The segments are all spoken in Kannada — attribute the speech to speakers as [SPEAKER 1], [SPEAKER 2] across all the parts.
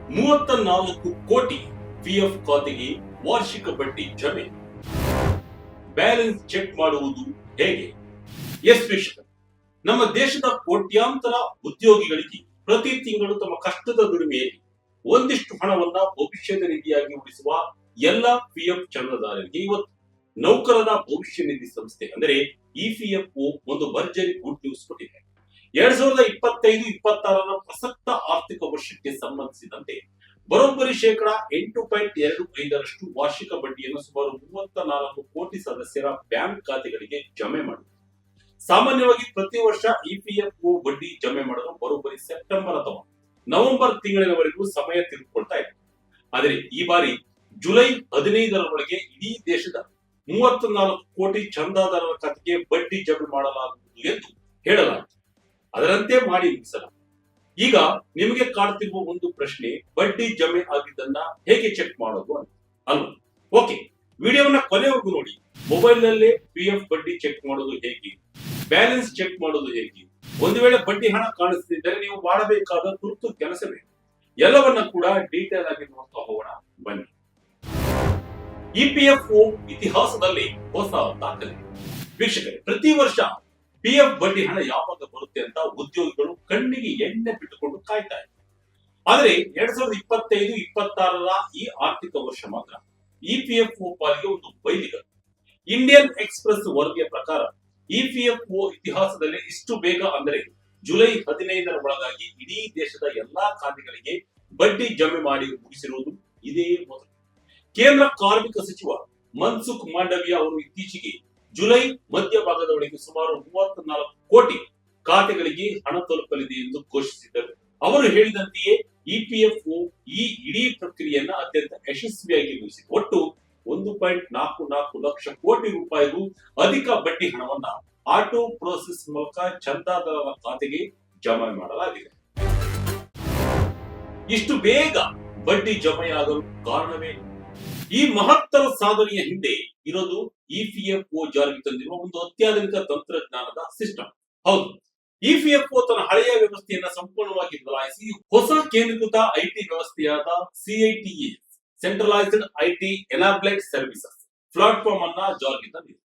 [SPEAKER 1] 34 ಕೋಟಿ ಪಿಎಫ್ ಖಾತೆಗೆ ವಾರ್ಷಿಕ ಬಡ್ಡಿ ಜಮೆ. ಬ್ಯಾಲೆನ್ಸ್ ಚೆಕ್ ಮಾಡುವುದು ಹೇಗೆ? ಎಸ್ ವೀಕ್ಷಕ, ನಮ್ಮ ದೇಶದ ಕೋಟ್ಯಾಂತರ ಉದ್ಯೋಗಿಗಳಿಗೆ ಪ್ರತಿ ತಿಂಗಳು ತಮ್ಮ ಕಷ್ಟದ ದುಡಿಮೆಯಲ್ಲಿ ಒಂದಿಷ್ಟು ಹಣವನ್ನ ಭವಿಷ್ಯದ ನಿಧಿಯಾಗಿ ಉಳಿಸುವ ಎಲ್ಲ ಪಿಎಫ್ ಚಂದಾದಾರರಿಗೆ ಇವತ್ತು ನೌಕರರ ಭವಿಷ್ಯ ನಿಧಿ ಸಂಸ್ಥೆ ಅಂದರೆ ಇಪಿಎಫ್ಒ ಒಂದು ಭರ್ಜರಿ ಗುಡ್ ನ್ಯೂಸ್ ಕೊಟ್ಟಿದೆ. 2025-26 ಪ್ರಸಕ್ತ ಆರ್ಥಿಕ ವರ್ಷಕ್ಕೆ ಸಂಬಂಧಿಸಿದಂತೆ ಬರೋಬ್ಬರಿ ಶೇಕಡ 8.25% ವಾರ್ಷಿಕ ಬಡ್ಡಿಯನ್ನು ಸುಮಾರು 34 ಕೋಟಿ ಸದಸ್ಯರ ಬ್ಯಾಂಕ್ ಖಾತೆಗಳಿಗೆ ಜಮೆ ಮಾಡಿದೆ. ಸಾಮಾನ್ಯವಾಗಿ ಪ್ರತಿ ವರ್ಷ ಇಪಿಎಫ್ಒ ಬಡ್ಡಿ ಜಮೆ ಮಾಡಲು ಬರೋಬ್ಬರಿ ಸೆಪ್ಟೆಂಬರ್ ಅಥವಾ ನವೆಂಬರ್ ತಿಂಗಳಿನವರೆಗೂ ಸಮಯ ತೆಗೆದುಕೊಳ್ತಾ ಇದೆ. ಆದರೆ ಈ ಬಾರಿ ಜುಲೈ 15ರೊಳಗೆ ಇಡೀ ದೇಶದ 34 ಕೋಟಿ ಚಂದಾದಾರರ ಖಾತೆಗೆ ಬಡ್ಡಿ ಜಮೆ ಮಾಡಲಾಗುವುದು ಎಂದು ಹೇಳಲಾಗಿದೆ. ಅದರಂತೆ ಮಾಡಿ ಮುಗಿಸಲಾಗಿದೆ. ಈಗ ನಿಮಗೆ ಕಾಡ್ತಿರುವ ಒಂದು ಪ್ರಶ್ನೆ, ಬಡ್ಡಿ ಜಮೆ ಆಗಿದ್ದನ್ನ ಹೇಗೆ ಚೆಕ್ ಮಾಡೋದು ಅಂತ ಅಲ್ವಾ? ಓಕೆ, ವಿಡಿಯೋವನ್ನ ಕೊನೆವರೆಗೂ ನೋಡಿ. ಮೊಬೈಲ್ ನಲ್ಲೇ ಪಿಎಫ್ ಬಡ್ಡಿ ಚೆಕ್ ಮಾಡೋದು ಹೇಗೆ, ಬ್ಯಾಲೆನ್ಸ್ ಚೆಕ್ ಮಾಡೋದು ಹೇಗೆ, ಒಂದು ವೇಳೆ ಬಡ್ಡಿ ಹಣ ಕಾಣಿಸ್ತಿದ್ದರೆ ನೀವು ಮಾಡಬೇಕಾದ ತುರ್ತು ಕೆಲಸವೇ, ಎಲ್ಲವನ್ನ ಕೂಡ ಡೀಟೇಲ್ ಆಗಿ ನೋಡ್ತಾ ಹೋಗೋಣ ಬನ್ನಿ. ಇಪಿಎಫ್ಒ ಇತಿಹಾಸದಲ್ಲಿ ಹೊಸ ದಾಖಲೆ. ವೀಕ್ಷಕರೇ, ಪ್ರತಿ ವರ್ಷ ಪಿಎಫ್ ಬಡ್ಡಿ ಹಣ ಯಾವಾಗ ಬರುತ್ತೆ ಅಂತ ಉದ್ಯೋಗಿಗಳು ಕಣ್ಣಿಗೆ ಎಣ್ಣೆ ಬಿಟ್ಟುಕೊಂಡು ಕಾಯ್ತಾ ಇದ್ದಾರೆ. ಆದರೆ 2025-26 ಈ ಆರ್ಥಿಕ ವರ್ಷ ಮಾತ್ರ ಇಪಿಎಫ್ಒ ಪಾಲಿಗೆ ಒಂದು ಬೈಲಿಗ. ಇಂಡಿಯನ್ ಎಕ್ಸ್‌ಪ್ರೆಸ್ ವರದಿಯ ಪ್ರಕಾರ ಇಪಿಎಫ್ಒ ಇತಿಹಾಸದಲ್ಲಿ ಇಷ್ಟು ಬೇಗ ಅಂದರೆ ಜುಲೈ 15ರ ಒಳಗಾಗಿ ಇಡೀ ದೇಶದ ಎಲ್ಲಾ ಖಾತೆಗಳಿಗೆ ಬಡ್ಡಿ ಜಮೆ ಮಾಡಿ ಮುಗಿಸಿರುವುದು ಇದೇ ಮೊದಲು. ಕೇಂದ್ರ ಕಾರ್ಮಿಕ ಸಚಿವ ಮನ್ಸುಖ್ ಮಾಂಡವಿಯಾ ಅವರು ಇತ್ತೀಚೆಗೆ ಜುಲೈ ಮಧ್ಯಭಾಗದವರೆಗೆ ಸುಮಾರು 34 ಕೋಟಿ ಖಾತೆಗಳಿಗೆ ಹಣ ತಲುಪಲಿದೆ ಎಂದು ಘೋಷಿಸಿದ್ದರು. ಅವರು ಹೇಳಿದಂತೆಯೇ ಇಪಿಎಫ್ಒ ಈ ಇಡೀ ಪ್ರಕ್ರಿಯೆಯನ್ನ ಅತ್ಯಂತ ಯಶಸ್ವಿಯಾಗಿ ಮುಗಿಸಿದೆ. ಒಟ್ಟು 1.44 ಲಕ್ಷ ಕೋಟಿ ರೂಪಾಯಿಗೂ ಅಧಿಕ ಬಡ್ಡಿ ಹಣವನ್ನ ಆಟೋ ಪ್ರೋಸೆಸ್ ಮೂಲಕ ಚಂದಾದಾರರ ಖಾತೆಗೆ ಜಮೆ ಮಾಡಲಾಗಿದೆ. ಇಷ್ಟು ಬೇಗ ಬಡ್ಡಿ ಜಮೆಯಾಗಲು ಕಾರಣವೇ? ಈ ಮಹತ್ತರ ಸಾಧನೆಯ ಹಿಂದೆ ಇರೋದು ಇಪಿಎಫ್ಒ ಜಾರಿಗೆ ತಂದಿರುವ ಒಂದು ಅತ್ಯಾಧುನಿಕ ತಂತ್ರಜ್ಞಾನದ ಸಿಸ್ಟಮ್. ಹೌದು, ಇಪಿಎಫ್ಒ ತನ್ನ ಹಳೆಯ ವ್ಯವಸ್ಥೆಯನ್ನ ಸಂಪೂರ್ಣವಾಗಿ ಬದಲಾಯಿಸಿ ಹೊಸ ಕೇಂದ್ರೀಕೃತ ಐಟಿ ವ್ಯವಸ್ಥೆಯಾದ CITS centralised IT enabled services platform ಅನ್ನ ಜಾರಿಗೆ ತಂದಿದೆ.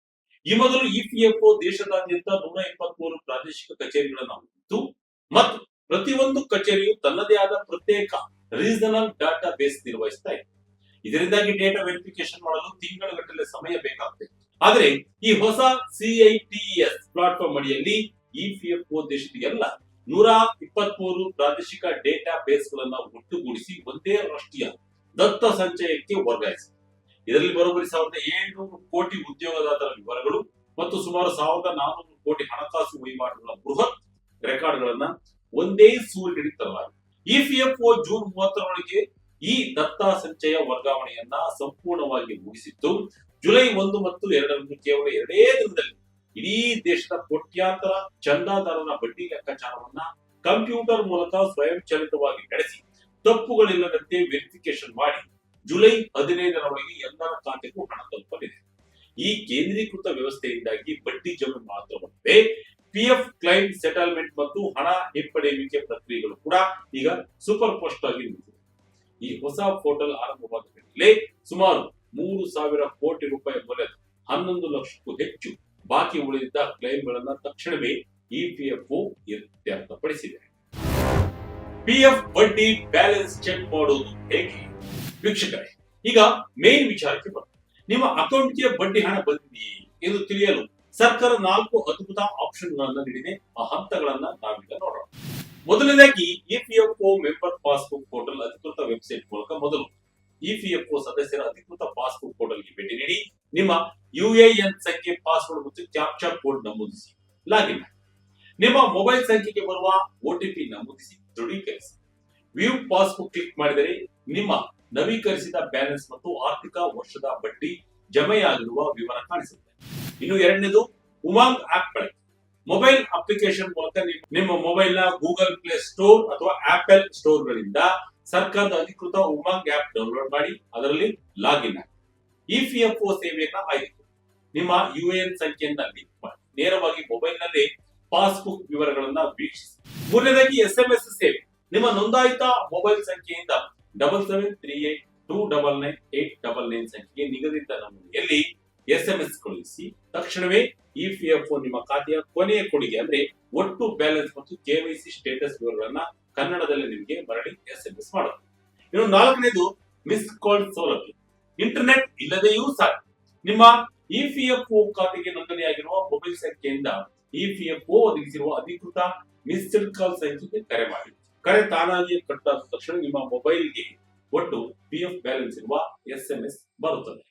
[SPEAKER 1] ಈ ಮೊದಲು ಇಪಿಎಫ್ಒ ದೇಶದಾದ್ಯಂತ 123 ಪ್ರಾದೇಶಿಕ ಕಚೇರಿಗಳನ್ನು ಹೊಂದಿತ್ತು ಮತ್ತು ಪ್ರತಿಯೊಂದು ಕಚೇರಿಯು ತನ್ನದೇ ಆದ ಪ್ರತ್ಯೇಕ ರೀಜನಲ್ ಡಾಟಾ ಬೇಸ್ ನಿರ್ವಹಿಸ್ತಾ ಇದೆ. ಇದರಿಂದಾಗಿ ಡೇಟಾ ವೆರಿಫಿಕೇಶನ್ ಮಾಡಲು ತಿಂಗಳುಗಟ್ಟಲೆ ಸಮಯ ಬೇಕಾಗುತ್ತೆ. ಆದರೆ ಈ ಹೊಸ ಸಿಐಟಿಎಸ್ ಪ್ಲಾಟ್ಫಾರ್ಮ್ ಅಡಿಯಲ್ಲಿ ಇಪಿಎಫ್ಒ ದೇಶದ ಎಲ್ಲ 123 ಪ್ರಾದೇಶಿಕ ಡೇಟಾ ಬೇಸ್ ಗಳನ್ನ ಒಟ್ಟುಗೂಡಿಸಿ ಒಂದೇ ರಾಷ್ಟ್ರೀಯ ದತ್ತ ಸಂಚಯಕ್ಕೆ ವರ್ಗಾಯಿಸಿದೆ. ಇದರಲ್ಲಿ ಬರೋಬ್ಬರಿ 1700 ಕೋಟಿ ಉದ್ಯೋಗದಾತರ ವಿವರಗಳು ಮತ್ತು ಸುಮಾರು 1400 ಕೋಟಿ ಹಣಕಾಸು ವಹಿವಾಟುಗಳ ಬೃಹತ್ ರೆಕಾರ್ಡ್ ಗಳನ್ನ ಒಂದೇ ಸೂರಿನಡಿ ತರಲಾಗಿದೆ. ಇಪಿಎಫ್ಒ ಜೂನ್ 30ರೊಳಗೆ ಈ ದತ್ತ ಸಂಚಯ ವರ್ಗಾವಣೆಯನ್ನ ಸಂಪೂರ್ಣವಾಗಿ ಮುಗಿಸಿದ್ದು ಜುಲೈ 1 ಮತ್ತು 2ರಂದು ಕೇವಲ 2 ದಿನದಲ್ಲಿ ಇಡೀ ದೇಶದ ಕೋಟ್ಯಾಂತರ ಚಂದಾದಾರರ ಬಡ್ಡಿ ಲೆಕ್ಕಾಚಾರವನ್ನ ಕಂಪ್ಯೂಟರ್ ಮೂಲಕ ಸ್ವಯಂಚಾಲಿತವಾಗಿ ನಡೆಸಿ ತಪ್ಪುಗಳಿಲ್ಲದಂತೆ ವೆರಿಫಿಕೇಶನ್ ಮಾಡಿ ಜುಲೈ 15ರೊಳಗೆ ಎಲ್ಲರ ಖಾತೆಗೂ ಹಣ ತಲುಪಲಿದೆ. ಈ ಕೇಂದ್ರೀಕೃತ ವ್ಯವಸ್ಥೆಯಿಂದಾಗಿ ಬಡ್ಡಿ ಜಮೆ ಮಾತ್ರವಲ್ಲದೆ ಪಿಎಫ್ ಕ್ಲೈಮ್ ಸೆಟಲ್ಮೆಂಟ್ ಮತ್ತು ಹಣ ಹಿಂಪಡೆಯುವಿಕೆ ಪ್ರಕ್ರಿಯೆಗಳು ಕೂಡ ಈಗ ಸೂಪರ್ ಫಾಸ್ಟ್ ಆಗಿ ನಡೆಯುತ್ತಿದೆ. ಈ ಹೊಸ ಪೋರ್ಟಲ್ ಆರಂಭವಾದ ಮೇಲೆ ಸುಮಾರು 3,000 ಕೋಟಿ ರೂಪಾಯಿ ಮೌಲ್ಯದ 11 ಲಕ್ಷಕ್ಕೂ ಹೆಚ್ಚು ಬಾಕಿ ಉಳಿದಿದ್ದ ಕ್ಲೈಮ್ಗಳನ್ನ ತಕ್ಷಣವೇ ಇಪಿಎಫ್ಒ ಇತ್ಯರ್ಥಪಡಿಸಿದೆ. ಪಿಎಫ್ ಬಡ್ಡಿ ಬ್ಯಾಲೆನ್ಸ್ ಚೆಕ್ ಮಾಡೋದು ಹೇಗೆ? ವೀಕ್ಷಕರೇ, ಈಗ ಮೇನ್ ವಿಚಾರಕ್ಕೆ ಬರೋಣ. ನಿಮ್ಮ ಅಕೌಂಟ್ಗೆ ಬಡ್ಡಿ ಹಣ ಬಂದಿದೆಯೇ ಎಂದು ತಿಳಿಯಲು ಸರ್ಕಾರ 4 ಅದ್ಭುತ ಆಪ್ಷನ್ ಗಳನ್ನ ನೀಡಿದೆ. ಆ ಹಂತಗಳನ್ನ ನಾವೀಗ ನೋಡೋಣ. ಮೊದಲನೇದಾಗಿ ಇಪಿಎಫ್ಒ ಮೆಂಬರ್ ಪಾಸ್ಬುಕ್ ಪೋರ್ಟಲ್ ಅಧಿಕೃತ ವೆಬ್ಸೈಟ್ ಮೂಲಕ ಮೊದಲು ಇಪಿಎಫ್ಒ ಸದಸ್ಯರ ಅಧಿಕೃತ ಪಾಸ್ಬುಕ್ ಪೋರ್ಟಲ್ಗೆ ಭೇಟಿ ನೀಡಿ ನಿಮ್ಮ ಯುಎಎನ್ ಸಂಖ್ಯೆ, ಪಾಸ್ವರ್ಡ್ ಮತ್ತು ಕ್ಯಾಪ್ಚಾ ಕೋಡ್ ನಮೂದಿಸಿ ಲಾಗಿನ್ ಮಾಡಿ. ನಿಮ್ಮ ಮೊಬೈಲ್ ಸಂಖ್ಯೆಗೆ ಬರುವ ಒಟಿಪಿ ನಮೂದಿಸಿ ದೃಢೀಕರಿಸಿ. ವ್ಯೂ ಪಾಸ್ಬುಕ್ ಕ್ಲಿಕ್ ಮಾಡಿದರೆ ನಿಮ್ಮ ನವೀಕರಿಸಿದ ಬ್ಯಾಲೆನ್ಸ್ ಮತ್ತು ಆರ್ಥಿಕ ವರ್ಷದ ಬಡ್ಡಿ ಜಮೆಯಾಗಿರುವ ವಿವರ ಕಾಣಿಸುತ್ತೆ. ಇನ್ನು ಎರಡನೇದು ಉಮಾಂಗ್ ಆಪ್ ಬಳಕೆ. ಮೊಬೈಲ್ ಅಪ್ಲಿಕೇಶನ್ ಮೂಲಕ ನಿಮ್ಮ ಮೊಬೈಲ್ ನ ಗೂಗಲ್ ಪ್ಲೇ ಸ್ಟೋರ್ ಅಥವಾ ಆಪಲ್ ಸ್ಟೋರ್ ಗಳಿಂದ ಸರ್ಕಾರದ ಅಧಿಕೃತ ಉಮಾಂಗ್ ಆಪ್ ಡೌನ್ಲೋಡ್ ಮಾಡಿ ಅದರಲ್ಲಿ ಲಾಗಿನ್ ಆಗಿ ಇಪಿಎಫ್ಒ ಸೇವೆಯನ್ನ ಆಯ್ಕೆ ನಿಮ್ಮ ಯುಎಎನ್ ಸಂಖ್ಯೆಯನ್ನ ಲಿಂಕ್ ಮಾಡಿ ನೇರವಾಗಿ ಮೊಬೈಲ್ ನಲ್ಲಿ ಪಾಸ್ಬುಕ್ ವಿವರಗಳನ್ನ ವೀಕ್ಷಿಸಿ. ಮೂರನೇದಾಗಿ ಎಸ್ಎಂಎಸ್ ಸೇವೆ. ನಿಮ್ಮ ನೋಂದಾಯಿತ ಮೊಬೈಲ್ ಸಂಖ್ಯೆಯಿಂದ 7738299899 ಸಂಖ್ಯೆಗೆ ನಿಗದಿತ ನಮೂನೆಯಲ್ಲಿ SMS ಕಳುಹಿಸಿ ತಕ್ಷಣವೇ EPFO ನಿಮ್ಮ ಖಾತೆಯ ಕೊನೆಯ ಕೊಡುಗೆ ಅಂದ್ರೆ ಒಟ್ಟು ಬ್ಯಾಲೆನ್ಸ್ ಮತ್ತು KYC ಸ್ಟೇಟಸ್ ವಿವರಗಳನ್ನ ಕನ್ನಡದಲ್ಲಿ ನಿಮಗೆ ಮರಳಿ SMS ಮಾಡುತ್ತೆ. ಇನ್ನು ನಾಲ್ಕನೇದು ಮಿಸ್ ಕಾಲ್ ಸೌಲಭ್ಯ. ಇಂಟರ್ನೆಟ್ ಇಲ್ಲದೆಯೂ ಸಾಕು ನಿಮ್ಮ EPFO ಖಾತೆಗೆ ನೋಂದಣಿಯಾಗಿರುವ ಮೊಬೈಲ್ ಸಂಖ್ಯೆಯಿಂದ EPFO ಒದಗಿಸಿರುವ ಅಧಿಕೃತ ಮಿಸ್ಡ್ ಕಾಲ್ ಸಂಖ್ಯೆಗೆ ಕರೆ ಮಾಡಿ. ಕರೆ ತಾನಾಗಿಯೇ ಕಟ್ ಆದ ತಕ್ಷಣ ನಿಮ್ಮ ಮೊಬೈಲ್ಗೆ ಒಟ್ಟು PF ಬ್ಯಾಲೆನ್ಸ್ ಇರುವ SMS ಬರುತ್ತದೆ.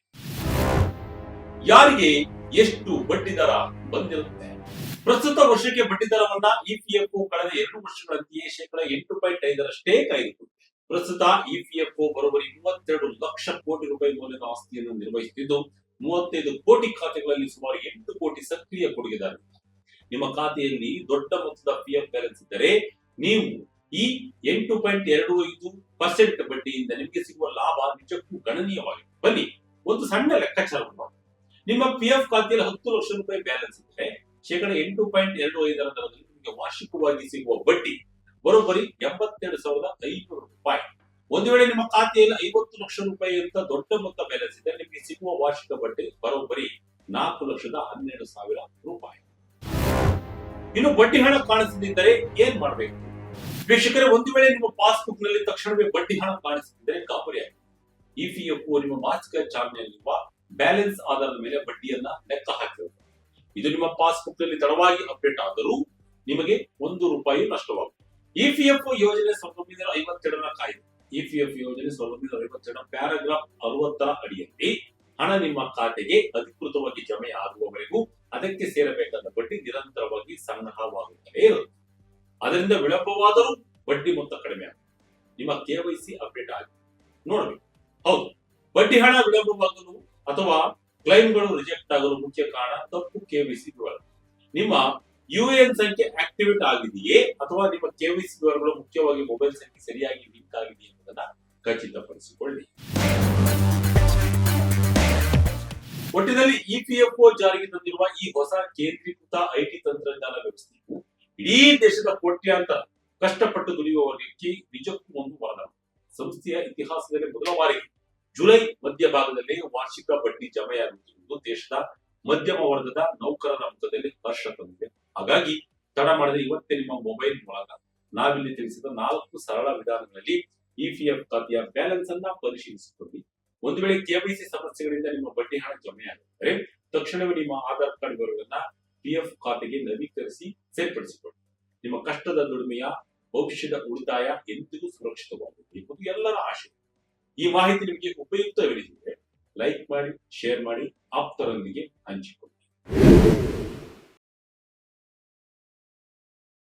[SPEAKER 1] ಯಾರಿಗೆ ಎಷ್ಟು ಬಡ್ಡಿ ದರ ಬಂದಿರುತ್ತೆ? ಪ್ರಸ್ತುತ ವರ್ಷಕ್ಕೆ ಬಡ್ಡಿ ದರವನ್ನ EPFO ಕಳೆದ 2 ವರ್ಷಗಳಂತೆಯೇ 8.5% ಕಾಯ್ದುಕೊಂಡಿದೆ. ಪ್ರಸ್ತುತ EPFO ಬರೋಬ್ಬರಿ 32 ಲಕ್ಷ ಕೋಟಿ ರೂಪಾಯಿ ಮೌಲ್ಯದ ಆಸ್ತಿಯನ್ನು ನಿರ್ವಹಿಸುತ್ತಿದ್ದು 35 ಕೋಟಿ ಖಾತೆಗಳಲ್ಲಿ ಸುಮಾರು 8 ಕೋಟಿ ಸಕ್ರಿಯ ಕೊಡುಗೆದಾರರು. ನಿಮ್ಮ ಖಾತೆಯಲ್ಲಿ ದೊಡ್ಡ ಮೊತ್ತದ PF ಬ್ಯಾಲೆನ್ಸ್ ಇದ್ದರೆ ನೀವು ಈ 8.25% ಬಡ್ಡಿಯಿಂದ ನಿಮಗೆ ಸಿಗುವ ಲಾಭ ನಿಜಕ್ಕೂ ಗಣನೀಯವಾಗಿದೆ. ಬನ್ನಿ ಒಂದು ಸಣ್ಣ ಲೆಕ್ಕಾಚಾರವನ್ನು ನೋಡಿ. ನಿಮ್ಮ PF ಖಾತೆಯಲ್ಲಿ 10 ಲಕ್ಷ ರೂಪಾಯಿ ಬ್ಯಾಲೆನ್ಸ್ ಇದ್ದರೆ 8.25% ದರದಲ್ಲಿ ನಿಮಗೆ ವಾರ್ಷಿಕವಾಗಿ ಸಿಗುವ ಬಡ್ಡಿ ಬರೋಬ್ಬರಿ 82,500 ರೂಪಾಯಿ. ಒಂದು ವೇಳೆ ನಿಮ್ಮ ಖಾತೆಯಲ್ಲಿ 50 ಲಕ್ಷ ರೂಪಾಯಿ ಅಂತ ದೊಡ್ಡ ಮೊತ್ತ ಬ್ಯಾಲೆನ್ಸ್ ಇದ್ದರೆ ನಿಮಗೆ ಸಿಗುವ ವಾರ್ಷಿಕ ಬಡ್ಡಿ ಬರೋಬ್ಬರಿ 4,12,000 ರೂಪಾಯಿ. ಇನ್ನು ಬಡ್ಡಿ ಹಣ ಕಾಣಿಸದಿದ್ದರೆ ಏನ್ ಮಾಡಬೇಕು? ವೀಕ್ಷಕರೇ, ಒಂದು ವೇಳೆ ನಿಮ್ಮ ಪಾಸ್ಬುಕ್ ನಲ್ಲಿ ತಕ್ಷಣವೇ ಬಡ್ಡಿ ಹಣ ಕಾಣಿಸುತ್ತಿದ್ದರೆ ಗಾಬರಿಯಾಗಿ EPFO ನಿಮ್ಮ ಮಾಸಿಕ ಚಾಲನೆಯಲ್ಲಿರುವ ಬ್ಯಾಲೆನ್ಸ್ ಆಧಾರದ ಮೇಲೆ ಬಡ್ಡಿಯನ್ನ ಲೆಕ್ಕ ಹಾಕಿರುತ್ತೆ. ಇದು ನಿಮ್ಮ ಪಾಸ್ಬುಕ್ ನಲ್ಲಿ ತಡವಾಗಿ ಅಪ್ಡೇಟ್ ಆದರೂ ನಿಮಗೆ 1 ರೂಪಾಯಿ ನಷ್ಟವಾಗುತ್ತೆ. EPFO ಯೋಜನೆ 1952ರ ಕಾಯ್ದೆ. EPFO ಯೋಜನೆ 1952 ಪ್ಯಾರಾಗ್ರಾಫ್ 60ರ ಅಡಿಯಲ್ಲಿ ಹಣ ನಿಮ್ಮ ಖಾತೆಗೆ ಅಧಿಕೃತವಾಗಿ ಜಮೆ ಆಗುವವರೆಗೂ ಅದಕ್ಕೆ ಸೇರಬೇಕಾದ ಬಡ್ಡಿ ನಿರಂತರವಾಗಿ ಸಂಗ್ರಹವಾಗುತ್ತಲೇ ಇರುತ್ತೆ. ಅದರಿಂದ ವಿಳಂಬವಾದರೂ ಬಡ್ಡಿ ಮೊತ್ತ ಕಡಿಮೆ ಆಗುತ್ತೆ. ನಿಮ್ಮ KYC ಅಪ್ಡೇಟ್ ಆಗಿ ನೋಡಬೇಕು. ಹೌದು, ಬಡ್ಡಿ ಹಣ ವಿಳಂಬವಾಗಲು ಅಥವಾ ಕ್ಲೈಮ್ಗಳು ರಿಜೆಕ್ಟ್ ಆಗಲು ಮುಖ್ಯ ಕಾರಣ ತಪ್ಪು KYC ವಿವರ. ನಿಮ್ಮ UAN ಸಂಖ್ಯೆ ಆಕ್ಟಿವೇಟ್ ಆಗಿದೆಯೇ ಅಥವಾ ನಿಮ್ಮ KYC ವಿವರಗಳು ಮುಖ್ಯವಾಗಿ ಮೊಬೈಲ್ ಸಂಖ್ಯೆ ಸರಿಯಾಗಿ ಲಿಂಕ್ ಆಗಿದೆಯೇ ಎಂಬುದನ್ನ ಖಚಿತಪಡಿಸಿಕೊಳ್ಳಿ. ಒಟ್ಟಿನಲ್ಲಿ EPFO ಜಾರಿಗೆ ತಂದಿರುವ ಈ ಹೊಸ ಕೇಂದ್ರೀಕೃತ IT ತಂತ್ರಜ್ಞಾನ ವ್ಯವಸ್ಥೆಯು ಇಡೀ ದೇಶದ ಕೋಟ್ಯಾಂತರ ಕಷ್ಟಪಟ್ಟು ದುಡಿಯುವ ವರ್ಗಕ್ಕೆ ನಿಜಕ್ಕೂ ಒಂದು ವರದಾನ. ಸಂಸ್ಥೆಯ ಇತಿಹಾಸದಲ್ಲಿ ಮೊದಲ ಬಾರಿಗೆ ಜುಲೈ ಮಧ್ಯಭಾಗದಲ್ಲಿ ವಾರ್ಷಿಕ ಬಡ್ಡಿ ಜಮೆಯಾಗುತ್ತಿರುವುದು ದೇಶದ ಮಧ್ಯಮ ವರ್ಗದ ನೌಕರರ ಮುಖದಲ್ಲಿ ಹರ್ಷ ತಂದಿದೆ. ಹಾಗಾಗಿ ತಡ ಮಾಡದೆ ಇವತ್ತೇ ನಿಮ್ಮ ಮೊಬೈಲ್ ಮೂಲಕ ನಾವಿಲ್ಲಿ ತಿಳಿಸಿದ 4 ಸರಳ ವಿಧಾನಗಳಲ್ಲಿ EPF ಖಾತೆಯ ಬ್ಯಾಲೆನ್ಸ್ ಅನ್ನ ಪರಿಶೀಲಿಸಿಕೊಳ್ಳಿ. ಒಂದು ವೇಳೆ KYC ಸಮಸ್ಯೆಗಳಿಂದ ನಿಮ್ಮ ಬಡ್ಡಿ ಹಣ ಜಮೆಯಾಗಿದ್ದರೆ ತಕ್ಷಣವೇ ನಿಮ್ಮ ಆಧಾರ್ ಕಾರ್ಡ್ ವಿವರಗಳನ್ನ PF ಖಾತೆಗೆ ನವೀಕರಿಸಿ ಸೇರ್ಪಡಿಸಿಕೊಳ್ಳಿ. ನಿಮ್ಮ ಕಷ್ಟದ ದುಡಿಮೆಯ ಭವಿಷ್ಯದ ಉಳಿತಾಯ ಎಂದಿಗೂ ಸುರಕ್ಷಿತವಾಗಿದೆ ಎಂಬುದು ಎಲ್ಲರ ಆಶೆ. ಈ ಮಾಹಿತಿ ನಿಮಗೆ ಉಪಯುಕ್ತವೆನಿಸಿದರೆ ಲೈಕ್ ಮಾಡಿ, ಶೇರ್ ಮಾಡಿ, ಆಪ್ತರೊಂದಿಗೆ ಹಂಚಿಕೊಳ್ಳಿ.